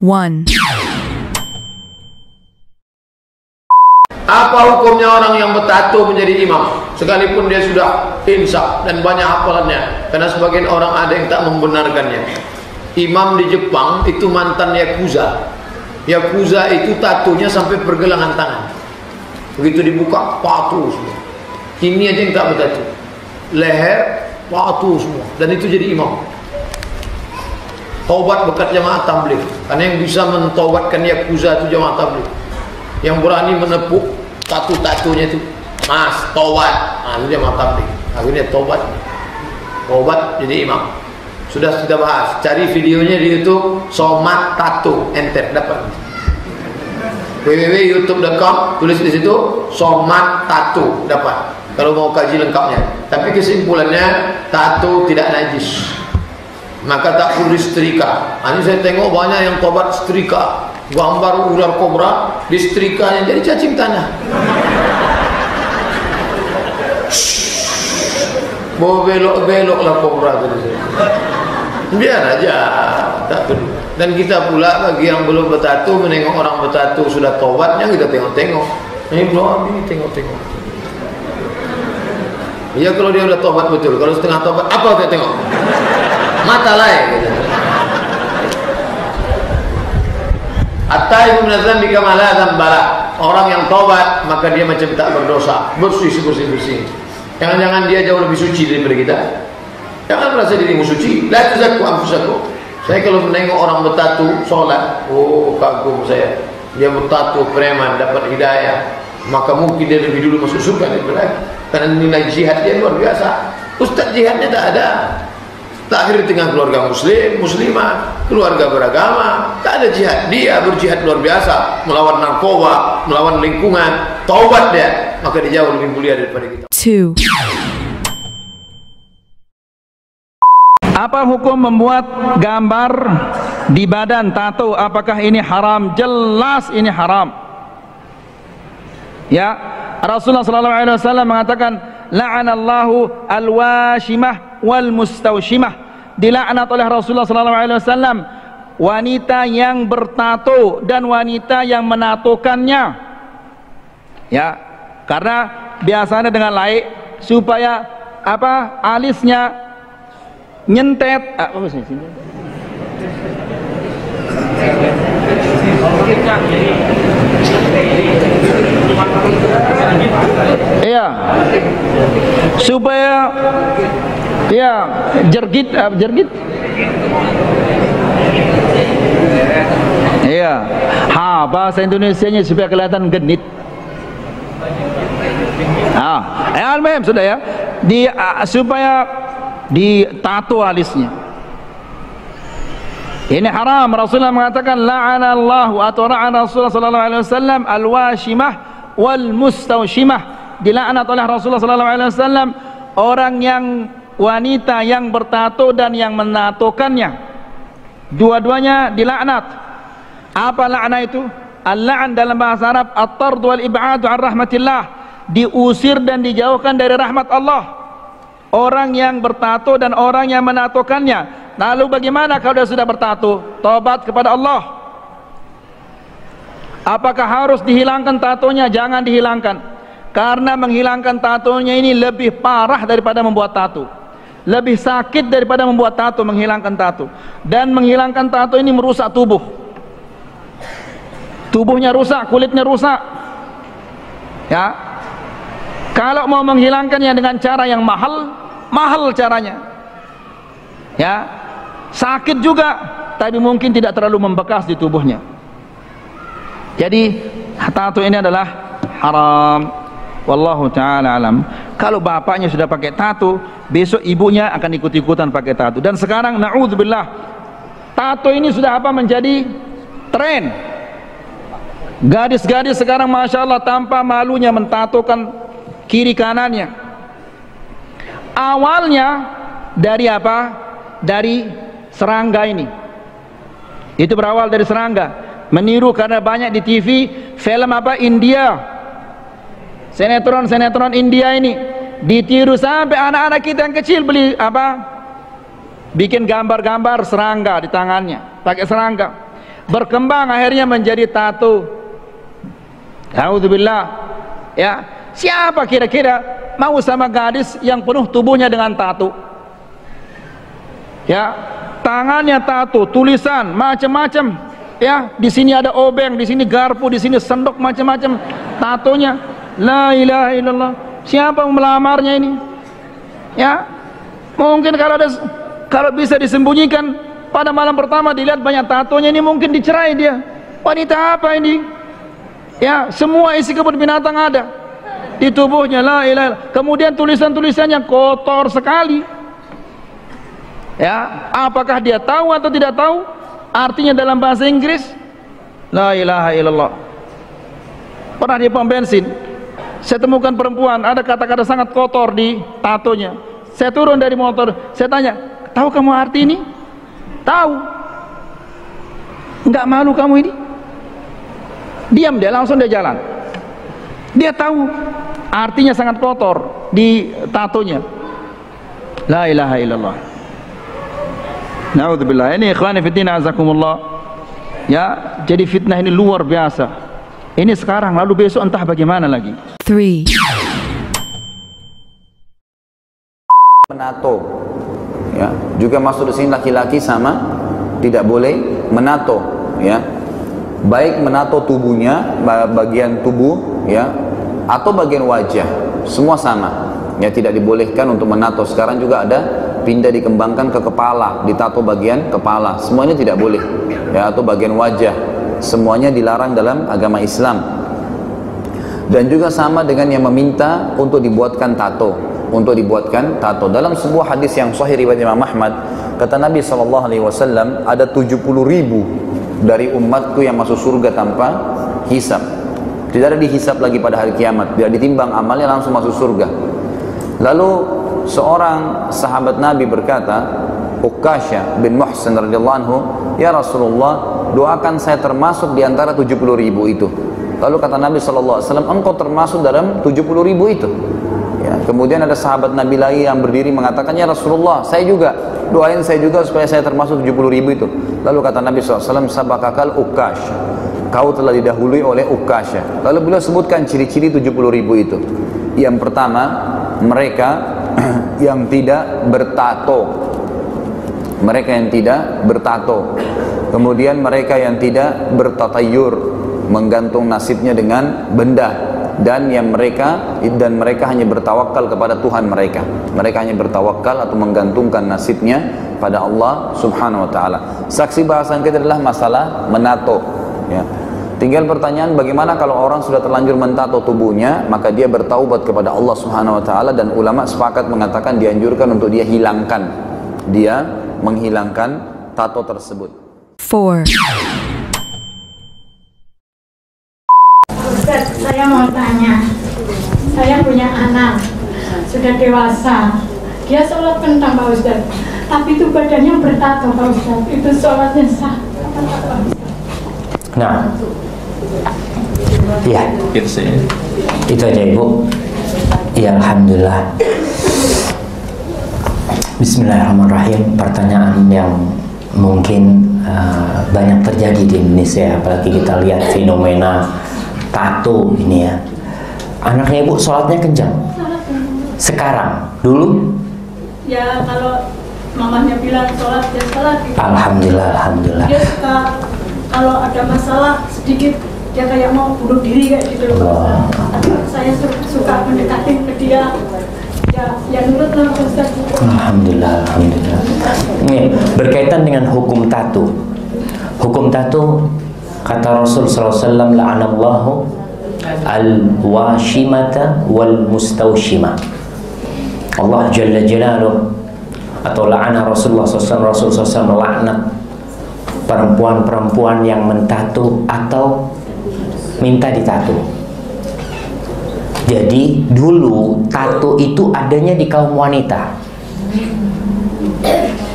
1. Apa hukumnya orang yang bertato menjadi imam sekalipun dia sudah insaf dan banyak hafalannya? Karena sebagian orang ada yang tak membenarkannya. Imam di Jepang itu mantan yakuza. Yakuza itu tatonya sampai pergelangan tangan. Begitu dibuka tato semua. Ini aja yang tak bertato. Leher tato semua. Dan itu jadi imam. Taubat berkat jamaah tabligh. Karena yang bisa mentaubatkan yakuza itu jamaah tabligh. Yang berani menepuk tato-tatonya itu, mas, taubat. Nah, itu dia mantap nih. Akhirnya taubat jadi imam. Sudah kita bahas. Cari videonya di YouTube, Somad Tato, enter dapat. www.youtube.com, tulis di situ Somad Tato, dapat. Kalau mau kaji lengkapnya. Tapi kesimpulannya, tato tidak najis. Maka tak perlu disetrika. Ini saya tengok banyak yang tobat setrika. Gambar ular kobra di setrikanya jadi cacing tanah. Mau belok-belok lah kobra tadi. Biar aja, tak perlu. Dan kita pula bagi yang belum bertato, menengok orang bertato sudah tobatnya kita tengok-tengok. Ini belum, ini tengok-tengok. Ya kalau dia udah tobat betul. Kalau setengah tobat, apa kita tengok? Mata lain gitu. At-taibu minadz-dzambi kama la dzambala. Orang yang tobat maka dia macam tak berdosa, bersih bersih. Jangan-jangan dia jauh lebih suci daripada kita. Jangan merasa dirimu suci. La tuzakku anfusakum. Saya kalau menengok orang bertato sholat, oh kagum saya. Dia bertato preman dapat hidayah, maka mungkin dia lebih dulu masuk surga daripada lagi. Karena nilai jihad dia luar biasa. Ustaz jihadnya tak ada. Terakhir di tengah keluarga muslim, muslimah, keluarga beragama, tak ada jihad. Dia berjihad luar biasa, melawan narkoba, melawan lingkungan, taubat dia, maka dia jauh lebih mulia daripada kita. 2. Apa hukum membuat gambar di badan tato? Apakah ini haram? Jelas ini haram. Ya, Rasulullah SAW mengatakan, la'anallahu al-washimah wal mustawshimah. Dilaknat oleh Rasulullah SAW wanita yang bertato dan wanita yang menatokannya. Ya, karena biasanya dengan laik supaya apa? Alisnya nyentet. Iya, supaya ya jergit. Iya, bahasa Indonesianya supaya kelihatan genit. Al-muhim sudah ya, supaya ditato alisnya. Ini haram. Rasulullah mengatakan la'anallahu atau la'ana Rasulullah sallallahu alaihi wasallam al-washimah wal mustawshimah. Dilaknat oleh Rasulullah sallallahu alaihi wasallam orang yang wanita yang bertato dan yang menatokannya. Dua-duanya dilaknat. Apa laknat itu? Al-la'an dalam bahasa Arab at-tard wal ib'ad 'an rahmatillah, diusir dan dijauhkan dari rahmat Allah. Orang yang bertato dan orang yang menatokannya. Lalu bagaimana kalau dia sudah bertato? Tobat kepada Allah. Apakah harus dihilangkan tatonya? Jangan dihilangkan. Karena menghilangkan tatonya ini lebih parah daripada membuat tato. Lebih sakit daripada membuat tato, menghilangkan tato. Dan menghilangkan tato ini merusak tubuh. Tubuhnya rusak, kulitnya rusak. Ya. Kalau mau menghilangkannya dengan cara yang mahal caranya. Ya. Sakit juga, tapi mungkin tidak terlalu membekas di tubuhnya. Jadi tato ini adalah haram. Wallahu ta'ala alam. Kalau bapaknya sudah pakai tato, besok ibunya akan ikut-ikutan pakai tato. Dan sekarang na'udzubillah, tato ini sudah menjadi tren. Gadis-gadis sekarang masya Allah tanpa malunya mentatokan kiri kanannya. Awalnya dari apa? Dari serangga ini. Itu berawal dari serangga. Meniru karena banyak di TV film India, sinetron India ini ditiru sampai anak-anak kita yang kecil beli bikin gambar-gambar serangga di tangannya, pakai serangga. berkembang akhirnya menjadi tato. A'udzubillah. Ya, siapa kira-kira mau sama gadis yang penuh tubuhnya dengan tato? Ya, tangannya tato, tulisan macam-macam. Ya, di sini ada obeng, di sini garpu, di sini sendok, macam-macam tatonya. La ilaha illallah. Siapa yang melamarnya ini? Ya, mungkin kalau bisa disembunyikan pada malam pertama dilihat banyak tatonya, ini mungkin dicerai dia. Wanita apa ini? Ya, semua isi kebun binatang ada di tubuhnya. La ilaha illallah. Kemudian tulisan-tulisannya kotor sekali. Ya, apakah dia tahu atau tidak tahu artinya dalam bahasa Inggris? La ilaha illallah. Pernah di pom bensin saya temukan perempuan ada kata-kata sangat kotor di tatonya. Saya turun dari motor, saya tanya, tahu kamu arti ini? Tahu. Enggak malu kamu ini? Diam dia, langsung dia jalan. Dia tahu artinya sangat kotor di tatonya. La ilaha illallah. Na'udzubillah. Ini ikhwani fiddin azakumullah. Ya, jadi fitnah ini luar biasa. Ini sekarang, lalu besok entah bagaimana lagi. 3. Menato, ya, juga masuk di sini laki-laki sama tidak boleh menato, ya, baik menato tubuhnya, bagian tubuh, ya, atau bagian wajah, semua sama, ya, tidak dibolehkan untuk menato. Sekarang juga ada pindah dikembangkan ke kepala, ditato bagian kepala, semuanya tidak boleh, ya, atau bagian wajah, semuanya dilarang dalam agama Islam. Dan juga sama dengan yang meminta untuk dibuatkan tato. Dalam sebuah hadis yang sahih riwayat Imam Ahmad, kata Nabi SAW, ada 70.000 dari umatku yang masuk surga tanpa hisab. Tidak ada dihisab lagi pada hari kiamat, tidak ditimbang amalnya, langsung masuk surga. Lalu seorang sahabat Nabi berkata, Uqasha bin Muhsin radhiyallahu anhu, ya Rasulullah, doakan saya termasuk di antara 70.000 itu. Lalu kata Nabi SAW, engkau termasuk dalam 70.000 itu. Ya, kemudian ada sahabat Nabi lain yang berdiri mengatakan, ya Rasulullah, saya juga, doain saya juga supaya saya termasuk 70.000 itu. Lalu kata Nabi SAW, sabakakal Uqasha, kau telah didahului oleh Uqasha. Lalu beliau sebutkan ciri-ciri 70.000 itu. Yang pertama, mereka yang tidak bertato. Kemudian mereka yang tidak bertatayur, menggantung nasibnya dengan benda. Dan mereka hanya bertawakal kepada Tuhan mereka. Mereka hanya bertawakal atau menggantungkan nasibnya pada Allah Subhanahu wa taala. Saksi bahasan kita adalah masalah menato, ya. Tinggal pertanyaan, bagaimana kalau orang sudah terlanjur mentato tubuhnya, maka dia bertaubat kepada Allah Subhanahu wa taala, dan ulama sepakat mengatakan dianjurkan untuk dia menghilangkan tato tersebut. 4. Ustaz, saya mau tanya, saya punya anak sudah dewasa, dia sholat kentang Pak Ustaz, tapi itu badannya bertato Pak Ustaz, itu sholatnya sah? Nah, ya, itu aja Ibu. Ya, alhamdulillah. Bismillahirrahmanirrahim. Pertanyaan yang mungkin banyak terjadi di Indonesia, apalagi kita lihat fenomena tato ini, ya. Anaknya Ibu sholatnya kencang sekarang, dulu ya kalau mamanya bilang sholat, dia sholat gitu. Alhamdulillah. Dia suka kalau ada masalah sedikit, dia kayak mau bunuh diri kayak gitu loh. Tapi saya suka mendekatin ke dia, ya nurut lah Ustaz. Alhamdulillah. Ini berkaitan dengan hukum tato. Hukum tato, kata Rasul SAW, la'anallahu al-washimata wal-mustawshimah. Allah Jalla Jalaluh, atau la'ana Rasulullah SAW melaknat perempuan-perempuan yang mentato atau minta ditato. Jadi dulu tato itu adanya di kaum wanita,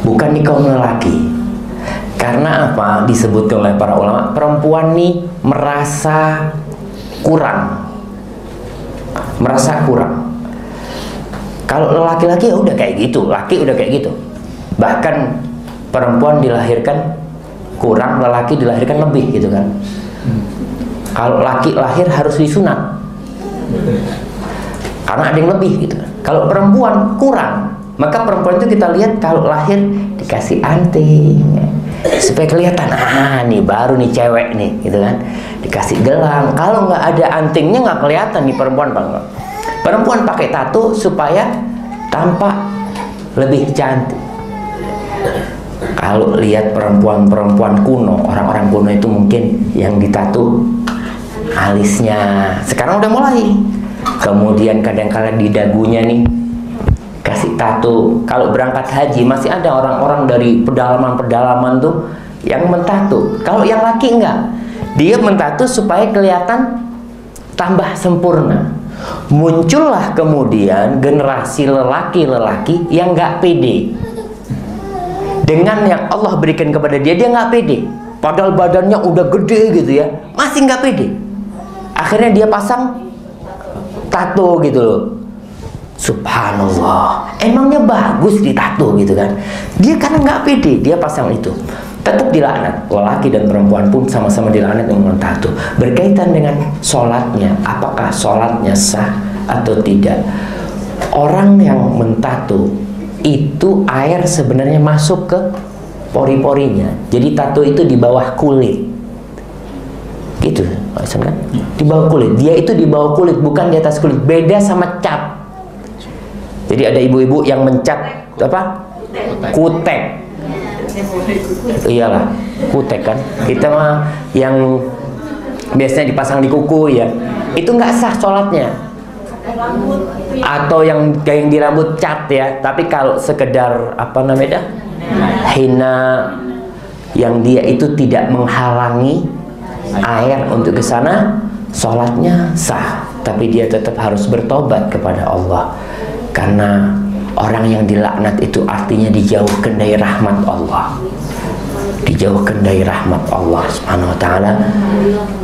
bukan di kaum lelaki. Karena apa? Disebutkan oleh para ulama, perempuan nih merasa kurang. Kalau laki-laki ya udah kayak gitu, laki udah kayak gitu. Bahkan perempuan dilahirkan kurang, lelaki dilahirkan lebih gitu kan. Kalau laki lahir harus disunat karena ada yang lebih gitu. Kalau perempuan kurang, maka perempuan itu kita lihat kalau lahir dikasih anting supaya kelihatan, nih baru nih cewek nih gitu kan. Dikasih gelang, kalau nggak ada antingnya nggak kelihatan nih perempuan bang. Perempuan pakai tato supaya tampak lebih cantik. Kalau lihat perempuan-perempuan kuno, orang-orang kuno itu mungkin yang ditato alisnya, sekarang udah mulai. Kemudian kadang-kadang di dagunya nih kasih tato. Kalau berangkat haji masih ada orang-orang dari pedalaman-pedalaman tuh yang mentato. Kalau yang laki enggak, dia mentato supaya kelihatan tambah sempurna. Muncullah kemudian generasi lelaki-lelaki yang enggak pede dengan yang Allah berikan kepada dia. Dia nggak pede, padahal badannya udah gede gitu ya, masih nggak pede. Akhirnya dia pasang tato gitu loh. Subhanallah, emangnya bagus ditato gitu kan. Dia karena nggak pede, dia pasang itu. Tetap dilaknat. Lelaki dan perempuan pun sama-sama dilaknat dengan tato. Berkaitan dengan sholatnya, apakah sholatnya sah atau tidak. Orang yang mentato itu air sebenarnya masuk ke pori-porinya. Jadi tato itu di bawah kulit. Gitu, kan? Di bawah kulit. Dia itu di bawah kulit, bukan di atas kulit. Beda sama cat. Jadi ada ibu-ibu yang mencat apa? Kutek. Iyalah, kutek kan. Kita mah yang biasanya dipasang di kuku ya. Itu nggak sah sholatnya. Atau yang di rambut cat ya. Tapi kalau sekedar apa namanya, hina, yang dia itu tidak menghalangi air untuk ke sana, sholatnya sah. Tapi dia tetap harus bertobat kepada Allah, karena orang yang dilaknat itu artinya dijauhkan dari rahmat Allah, dijauhkan dari rahmat Allah Subhanahu wa ta'ala.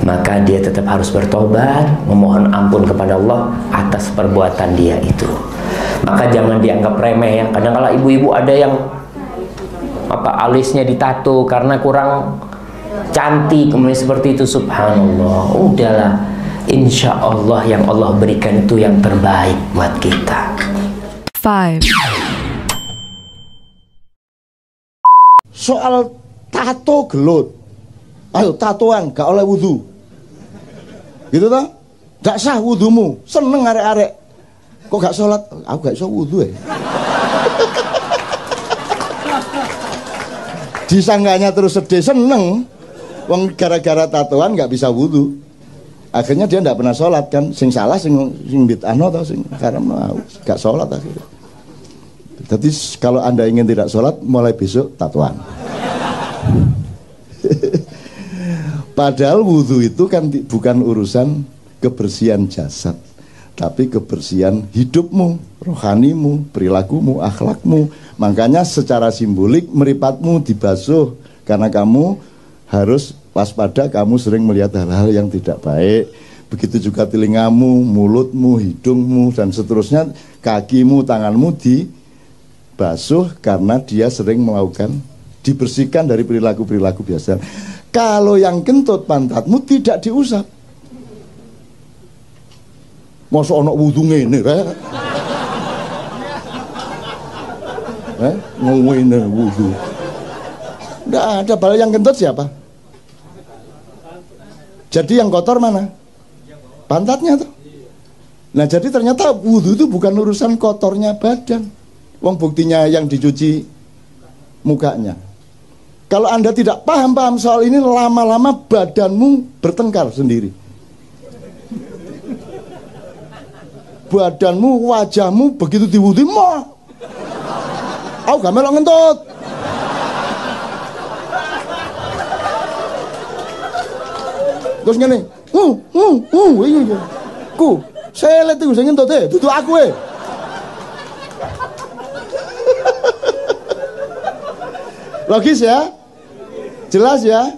Maka dia tetap harus bertobat, memohon ampun kepada Allah atas perbuatan dia itu. Maka jangan dianggap remeh ya. Kadang-kadang ibu-ibu ada yang apa, alisnya ditato karena kurang cantik, kemudian seperti itu. Subhanallah, udahlah, insya Allah yang Allah berikan itu yang terbaik buat kita. 5. Soal tato gelut, ayo tatoan gak oleh wudhu, gitu toh? Gak sah wudhumu. Seneng arek-arek kok gak sholat, aku gak iso wudhu ya. Disangganya terus sedih, seneng wong gara-gara tatoan gak bisa wudhu. Akhirnya dia gak pernah sholat kan. Sing salah sing bid'ahno atau sing karena mau gak sholat akhirnya. Jadi kalau Anda ingin tidak sholat, mulai besok tatoan. Padahal wudhu itu kan bukan urusan kebersihan jasad, tapi kebersihan hidupmu, rohanimu, perilakumu, akhlakmu. Makanya secara simbolik meripatmu dibasuh, karena kamu harus waspada, kamu sering melihat hal-hal yang tidak baik. Begitu juga telingamu, mulutmu, hidungmu, dan seterusnya, kakimu, tanganmu dibasuh karena dia sering melakukan, dibersihkan dari perilaku-perilaku biasa. Kalau yang kentut pantatmu tidak diusap. Masa ana wudu ngene rek? Ngene wudu. Nggak ada. Bal yang kentut siapa? Jadi yang kotor mana? Pantatnya tuh. Nah jadi ternyata wudu itu bukan urusan kotornya badan. Wong buktinya yang dicuci mukanya. Kalau Anda tidak paham soal ini, lama-lama badanmu bertengkar sendiri. Badanmu, wajahmu begitu diwudhu, aku gak melok ngentut. Terus ngene, iya. Ku, selet iku sing ngentut dudu aku . Logis ya? Jelas ya?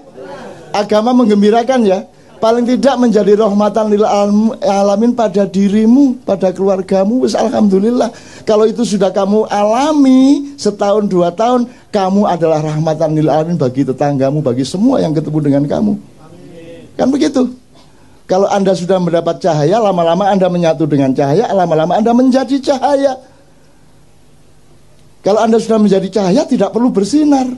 Agama menggembirakan ya? paling tidak menjadi rahmatan lil alamin pada dirimu, pada keluargamu, wis alhamdulillah. Kalau itu sudah kamu alami setahun 2 tahun, kamu adalah rahmatan lil alamin bagi tetanggamu, bagi semua yang ketemu dengan kamu. Kan begitu. Kalau Anda sudah mendapat cahaya, lama-lama Anda menyatu dengan cahaya, lama-lama Anda menjadi cahaya. Kalau Anda sudah menjadi cahaya, tidak perlu bersinar.